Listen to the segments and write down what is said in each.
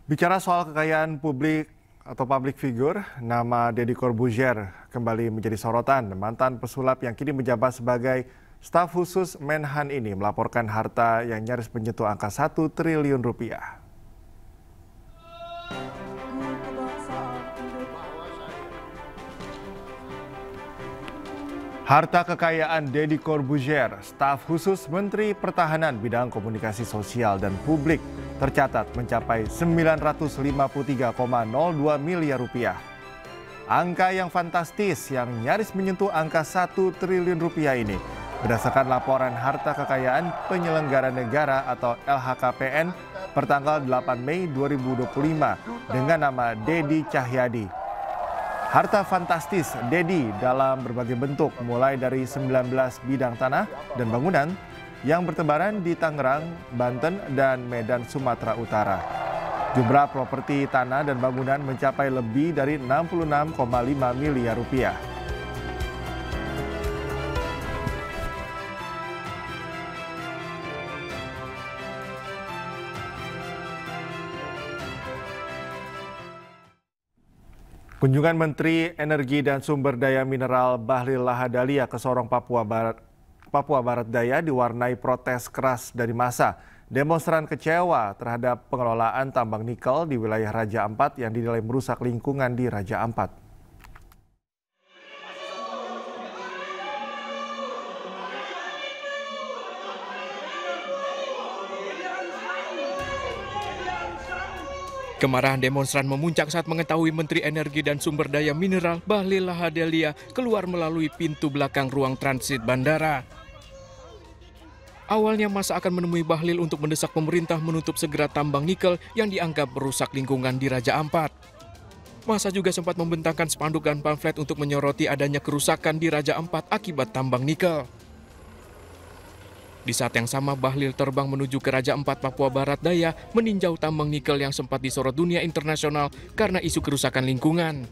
Bicara soal kekayaan publik atau public figure, nama Deddy Corbuzier kembali menjadi sorotan. Mantan pesulap yang kini menjabat sebagai staf khusus Menhan ini melaporkan harta yang nyaris menyentuh angka 1 triliun rupiah. Harta kekayaan Deddy Corbuzier, staf khusus Menteri Pertahanan bidang komunikasi sosial dan publik, tercatat mencapai 953,02 miliar rupiah. Angka yang fantastis yang nyaris menyentuh angka 1 triliun rupiah ini berdasarkan laporan harta kekayaan penyelenggara negara atau LHKPN pertanggal 8 Mei 2025 dengan nama Deddy Cahyadi. Harta fantastis Deddy dalam berbagai bentuk mulai dari 19 bidang tanah dan bangunan yang bertebaran di Tangerang, Banten, dan Medan, Sumatera Utara. Jumlah properti tanah dan bangunan mencapai lebih dari 66,5 miliar rupiah. Kunjungan Menteri Energi dan Sumber Daya Mineral Bahlil Lahadalia ke Sorong, Papua Barat Daya diwarnai protes keras dari massa. Demonstran kecewa terhadap pengelolaan tambang nikel di wilayah Raja Ampat yang dinilai merusak lingkungan di Raja Ampat. Kemarahan demonstran memuncak saat mengetahui Menteri Energi dan Sumber Daya Mineral Bahlil Lahadalia keluar melalui pintu belakang ruang transit bandara. Awalnya massa akan menemui Bahlil untuk mendesak pemerintah menutup segera tambang nikel yang dianggap merusak lingkungan di Raja Ampat. Massa juga sempat membentangkan spanduk dan pamflet untuk menyoroti adanya kerusakan di Raja Ampat akibat tambang nikel. Di saat yang sama, Bahlil terbang menuju ke Raja Ampat, Papua Barat Daya, meninjau tambang nikel yang sempat disorot dunia internasional karena isu kerusakan lingkungan.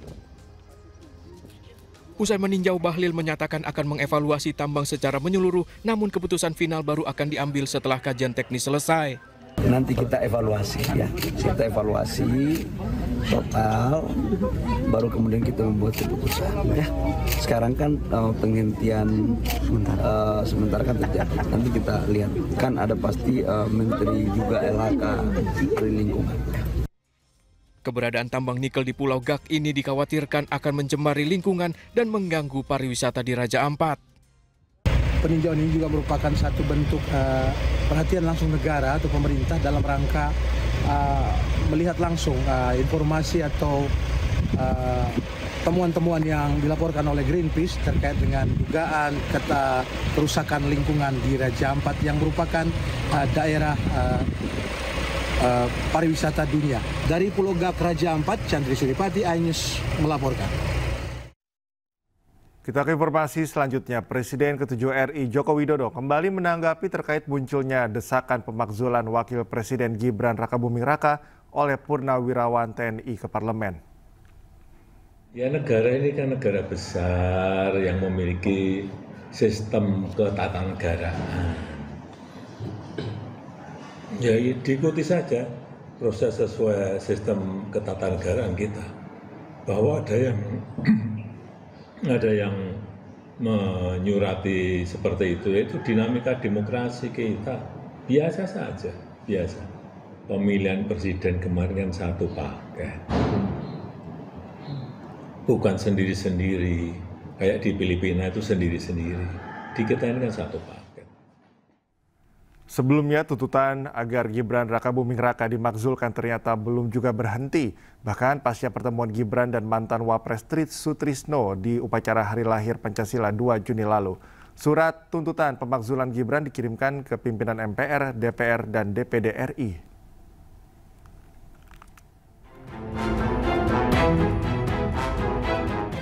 Usai meninjau, Bahlil menyatakan akan mengevaluasi tambang secara menyeluruh, namun keputusan final baru akan diambil setelah kajian teknis selesai. Nanti kita evaluasi ya, kita evaluasi total, baru kemudian kita membuat keputusan ya. Sekarang kan penghentian sementara kan terjadi. Nanti kita lihat kan ada pasti menteri juga LHK dari lingkungan. Keberadaan tambang nikel di Pulau Gak ini dikhawatirkan akan mencemari lingkungan dan mengganggu pariwisata di Raja Ampat. Peninjauan ini juga merupakan satu bentuk perhatian langsung negara atau pemerintah dalam rangka melihat langsung informasi atau temuan-temuan yang dilaporkan oleh Greenpeace terkait dengan dugaan kerusakan lingkungan di Raja Ampat yang merupakan daerah pariwisata dunia. Dari Pulau Gak, Raja Ampat, Chandri Suripati, iNews melaporkan. Kita ke informasi selanjutnya. Presiden ke-7 RI Joko Widodo kembali menanggapi terkait munculnya desakan pemakzulan Wakil Presiden Gibran Rakabuming Raka oleh Purnawirawan TNI ke Parlemen. Ya, negara ini kan negara besar yang memiliki sistem ketatanegaraan. Ya, diikuti saja proses sesuai sistem ketatanegaraan kita. Bahwa ada yang menyurati seperti itu dinamika demokrasi kita. Biasa saja, biasa. Pemilihan presiden kemarin kan satu paket. Bukan sendiri-sendiri, kayak di Filipina itu sendiri-sendiri. Di kita ini kan satu paket. Sebelumnya tuntutan agar Gibran Rakabuming Raka dimakzulkan ternyata belum juga berhenti. Bahkan pasca pertemuan Gibran dan mantan Wapres Tris Sutrisno di upacara Hari Lahir Pancasila 2 Juni lalu. Surat tuntutan pemakzulan Gibran dikirimkan ke pimpinan MPR, DPR, dan DPD RI.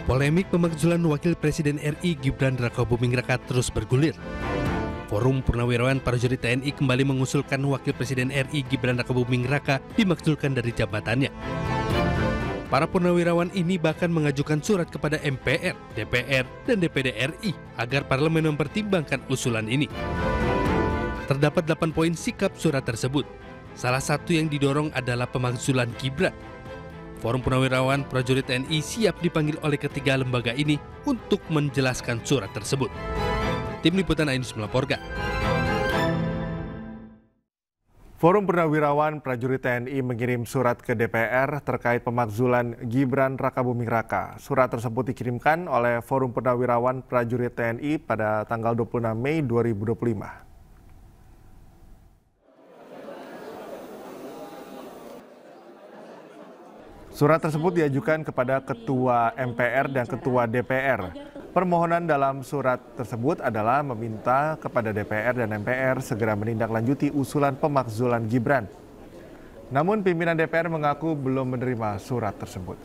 Polemik pemakzulan Wakil Presiden RI Gibran Rakabuming Raka terus bergulir. Forum Purnawirawan Prajurit TNI kembali mengusulkan Wakil Presiden RI Gibran Rakabuming Raka dimakzulkan dari jabatannya. Para purnawirawan ini bahkan mengajukan surat kepada MPR, DPR, dan DPD RI agar parlemen mempertimbangkan usulan ini. Terdapat 8 poin sikap surat tersebut. Salah satu yang didorong adalah pemakzulan Gibran. Forum Purnawirawan Prajurit TNI siap dipanggil oleh ketiga lembaga ini untuk menjelaskan surat tersebut. Tim Liputan Ainus melaporkan. Forum Purnawirawan Prajurit TNI mengirim surat ke DPR terkait pemakzulan Gibran Rakabuming Raka. Surat tersebut dikirimkan oleh Forum Purnawirawan Prajurit TNI pada tanggal 26 Mei 2025. Surat tersebut diajukan kepada Ketua MPR dan Ketua DPR. Permohonan dalam surat tersebut adalah meminta kepada DPR dan MPR segera menindaklanjuti usulan pemakzulan Gibran. Namun pimpinan DPR mengaku belum menerima surat tersebut.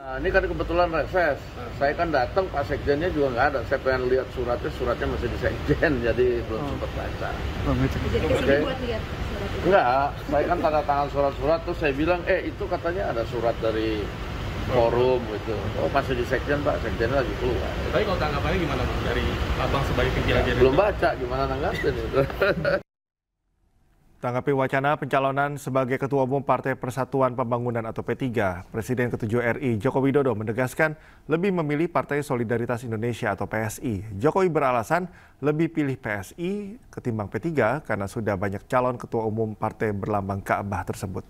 Ini kan kebetulan reses. Saya kan datang, Pak Sekjennya juga nggak ada. Saya pengen lihat suratnya masih di Sekjen, jadi belum sempat baca. Jadi kesini buat lihat surat itu? Enggak, saya kan tanda tangan surat-surat, terus saya bilang, itu katanya ada surat dari forum gitu. Oh, masih di Sekjen, Pak. Sekjennya lagi keluar. Tapi kalau tanggapannya gimana, Pak? Dari Abang sebagai pimpinan belum baca, gimana nanggapin itu. Tanggapi wacana pencalonan sebagai Ketua Umum Partai Persatuan Pembangunan atau P3, Presiden ke-7 RI Joko Widodo menegaskan lebih memilih Partai Solidaritas Indonesia atau PSI. Jokowi beralasan lebih pilih PSI ketimbang P3 karena sudah banyak calon Ketua Umum Partai berlambang Ka'bah tersebut.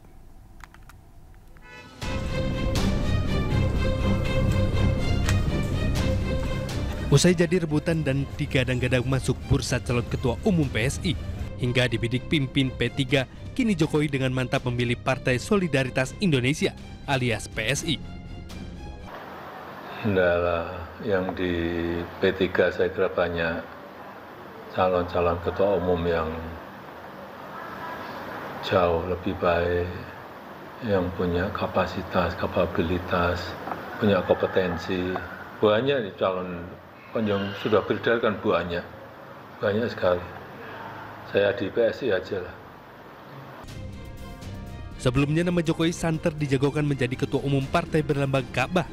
Usai jadi rebutan dan digadang-gadang masuk bursa calon Ketua Umum PSI, hingga dibidik pimpin P3, kini Jokowi dengan mantap memilih Partai Solidaritas Indonesia alias PSI. Enggak lah, yang di P3 saya kira banyak calon-calon ketua umum yang jauh lebih baik, yang punya kapasitas, kapabilitas, punya kompetensi. Banyak calon yang sudah beredar kan banyak sekali. Saya di PSI aja lah. Sebelumnya nama Jokowi santer dijagokan menjadi Ketua Umum Partai berlambang Ka'bah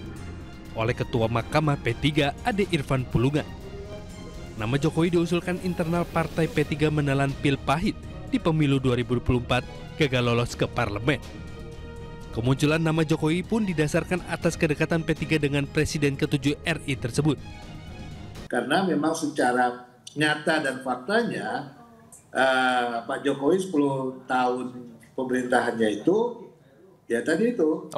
oleh Ketua Mahkamah P3 Ade Irfan Pulungan. Nama Jokowi diusulkan internal Partai P3 menelan pil pahit di pemilu 2024 gagal lolos ke parlemen. Kemunculan nama Jokowi pun didasarkan atas kedekatan P3 dengan Presiden ke-7 RI tersebut. Karena memang secara nyata dan faktanya Pak Jokowi 10 tahun pemerintahannya itu, ya tadi itu,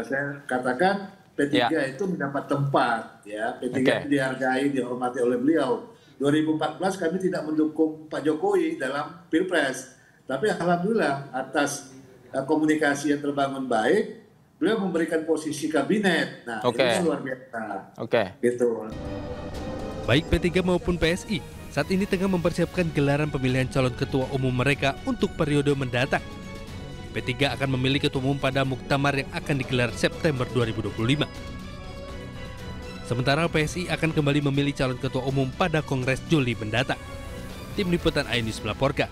saya katakan P3 itu mendapat tempat, ya P3 dihargai, dihormati oleh beliau. 2014 kami tidak mendukung Pak Jokowi dalam Pilpres, tapi alhamdulillah atas komunikasi yang terbangun baik, beliau memberikan posisi kabinet. Nah, itu luar biasa. Gitu. Baik P3 maupun PSI saat ini tengah mempersiapkan gelaran pemilihan calon ketua umum mereka untuk periode mendatang. P3 akan memilih ketua umum pada muktamar yang akan digelar September 2025. Sementara PSI akan kembali memilih calon ketua umum pada Kongres Juli mendatang. Tim Liputan Ainus melaporkan.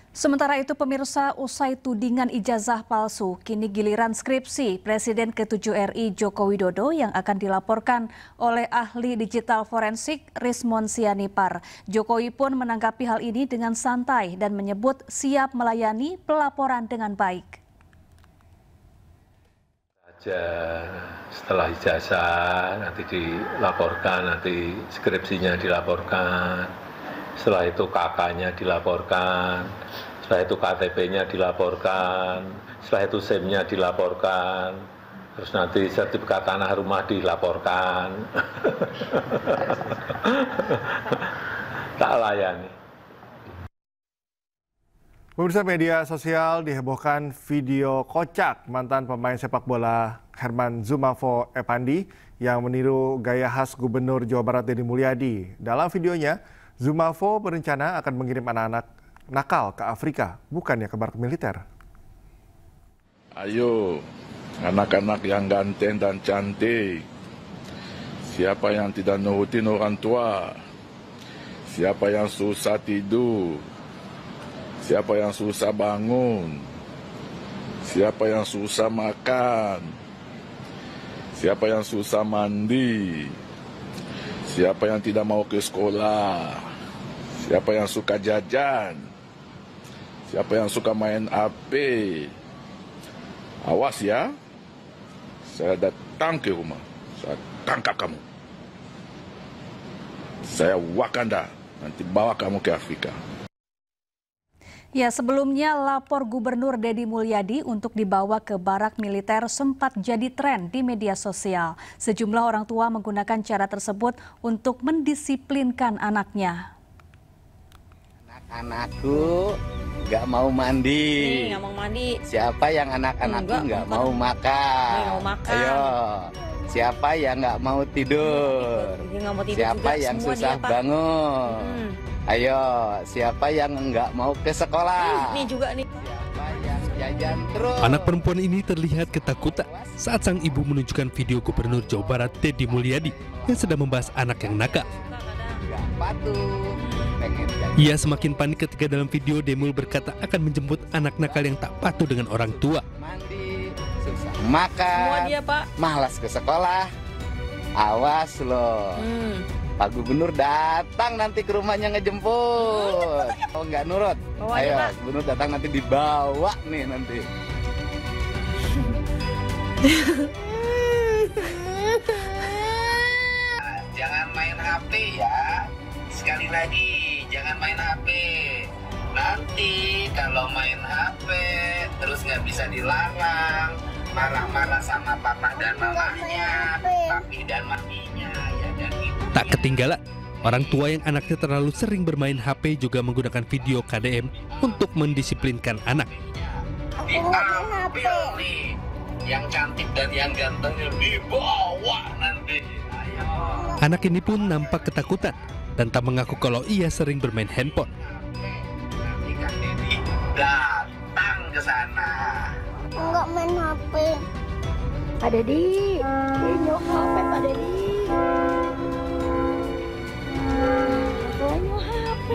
Sementara itu pemirsa, usai tudingan ijazah palsu, kini giliran skripsi Presiden ke-7 RI Joko Widodo yang akan dilaporkan oleh ahli digital forensik Rismon Sianipar. Jokowi pun menanggapi hal ini dengan santai dan menyebut siap melayani pelaporan dengan baik. Setelah ijazah nanti dilaporkan, nanti skripsinya dilaporkan, setelah itu KK-nya dilaporkan, setelah itu KTP-nya dilaporkan, setelah itu SIM-nya dilaporkan, terus nanti sertifikat tanah rumah dilaporkan. Tak layani. Pemirsa, media sosial dihebohkan video kocak mantan pemain sepak bola Herman Zumafo Epandi yang meniru gaya khas Gubernur Jawa Barat Deddy Mulyadi. Dalam videonya, Zumafo berencana akan mengirim anak-anak nakal ke Afrika, bukannya ke barak militer. Ayo, anak-anak yang ganteng dan cantik. Siapa yang tidak nurutin orang tua? Siapa yang susah tidur? Siapa yang susah bangun? Siapa yang susah makan? Siapa yang susah mandi? siapa yang tidak mau ke sekolah, siapa yang suka jajan, siapa yang suka main HP, awas ya, saya datang ke rumah, saya tangkap kamu. Saya Wakanda, nanti bawa kamu ke Afrika. Ya, sebelumnya lapor Gubernur Deddy Mulyadi untuk dibawa ke barak militer sempat jadi tren di media sosial. Sejumlah orang tua menggunakan cara tersebut untuk mendisiplinkan anaknya. Anak-anakku nggak mau mandi. Nggak mau mandi. Siapa yang anak-anakku nggak mau makan? Mau makan. Ayo. Siapa yang nggak mau tidur? Siapa yang susah bangun? Ayo, siapa yang nggak mau ke sekolah? Ini juga nih. Siapa yang jajan terus? Anak perempuan ini terlihat ketakutan saat sang ibu menunjukkan video Gubernur Jawa Barat Deddy Mulyadi yang sedang membahas anak yang nakal. Nggak patuh. Ia semakin panik ketika dalam video Demul berkata akan menjemput anak nakal yang tak patuh dengan orang tua. Mandi, susah makan, Semua dia, Pak. malas ke sekolah. Awas loh. Pak Gubernur datang nanti ke rumahnya ngejemput. Oh, nggak nurut? Ayo, Pak. Gubernur datang nanti dibawa nih nanti. Jangan main HP ya. Sekali lagi, jangan main HP. Nanti kalau main HP terus nggak bisa dilarang, marah-marah sama papa dan mamanya, papi dan maminya, ya dan ibu. Tak ketinggalan, orang tua yang anaknya terlalu sering bermain HP juga menggunakan video KDM untuk mendisiplinkan anak. Diambil nih, yang cantik dan yang gantengnya dibawa nanti. Ayo. Anak ini pun nampak ketakutan dan tak mengaku kalau ia sering bermain handphone. Nanti Kak Deddy datang ke sana. Enggak main HP. Pak Deddy, nyok HP Pak Deddy. Nyok HP.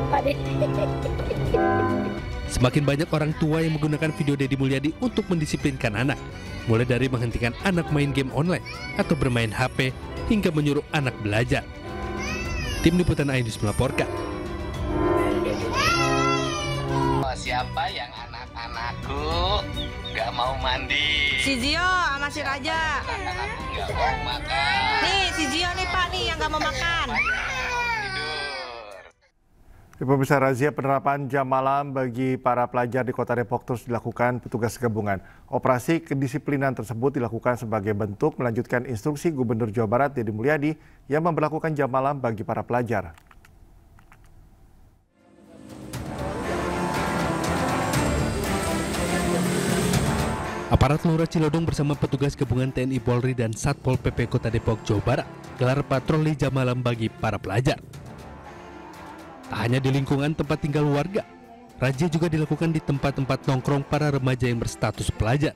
Pak Deddy. Semakin banyak orang tua yang menggunakan video Deddy Mulyadi untuk mendisiplinkan anak, mulai dari menghentikan anak main game online atau bermain HP hingga menyuruh anak belajar. Tim Liputan iNews melaporkan. Siapa yang anak-anakku nggak mau mandi? Si Zio sama si Raja. Anak-anakku nggak mau makan. Nih si Zio nih Pak nih yang nggak mau makan. Pemirsa, razia penerapan jam malam bagi para pelajar di Kota Depok terus dilakukan petugas gabungan. Operasi kedisiplinan tersebut dilakukan sebagai bentuk melanjutkan instruksi Gubernur Jawa Barat Deddy Mulyadi yang memberlakukan jam malam bagi para pelajar. Aparat Lurah Cilodong bersama petugas gabungan TNI Polri dan Satpol PP Kota Depok, Jawa Barat gelar patroli jam malam bagi para pelajar. Tak hanya di lingkungan tempat tinggal warga, razia juga dilakukan di tempat-tempat nongkrong para remaja yang berstatus pelajar.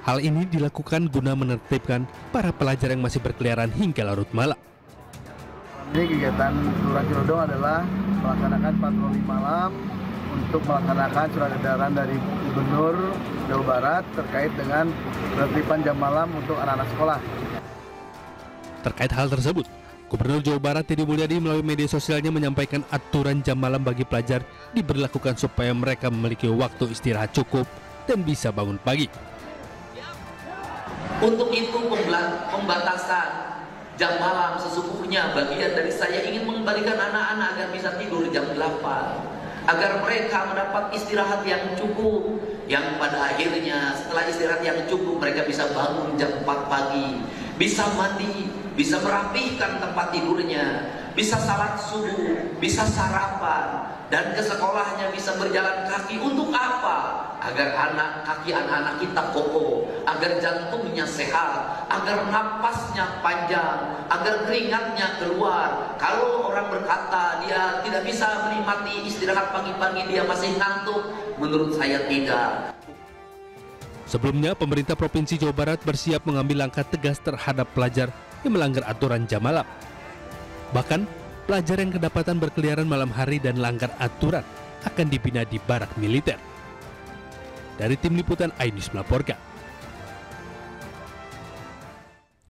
Hal ini dilakukan guna menertibkan para pelajar yang masih berkeliaran hingga larut malam. Ini kegiatan Lurah Cilodong adalah melaksanakan patroli malam untuk melaksanakan surat edaran dari Gubernur Jawa Barat terkait dengan penertiban jam malam untuk anak-anak sekolah. Terkait hal tersebut, Gubernur Jawa Barat Deddy Mulyadi melalui media sosialnya menyampaikan aturan jam malam bagi pelajar diberlakukan supaya mereka memiliki waktu istirahat cukup dan bisa bangun pagi. Untuk itu pembatasan jam malam sesungguhnya bagian dari saya ingin mengembalikan anak-anak agar bisa tidur jam 8. Agar mereka mendapat istirahat yang cukup, yang pada akhirnya setelah istirahat yang cukup mereka bisa bangun jam 4 pagi, bisa mandi, bisa merapihkan tempat tidurnya, bisa salat subuh, bisa sarapan, dan ke sekolahnya bisa berjalan kaki. Untuk apa? Agar kaki anak-anak kita kokoh, agar jantungnya sehat, agar napasnya panjang, agar keringatnya keluar. Kalau orang berkata dia tidak bisa menikmati istirahat pagi-pagi, dia masih ngantuk, menurut saya tidak. Sebelumnya, pemerintah Provinsi Jawa Barat bersiap mengambil langkah tegas terhadap pelajar yang melanggar aturan jam malam. Bahkan, pelajar yang kedapatan berkeliaran malam hari dan langgar aturan akan dibina di barak militer. Dari tim liputan iNews melaporkan.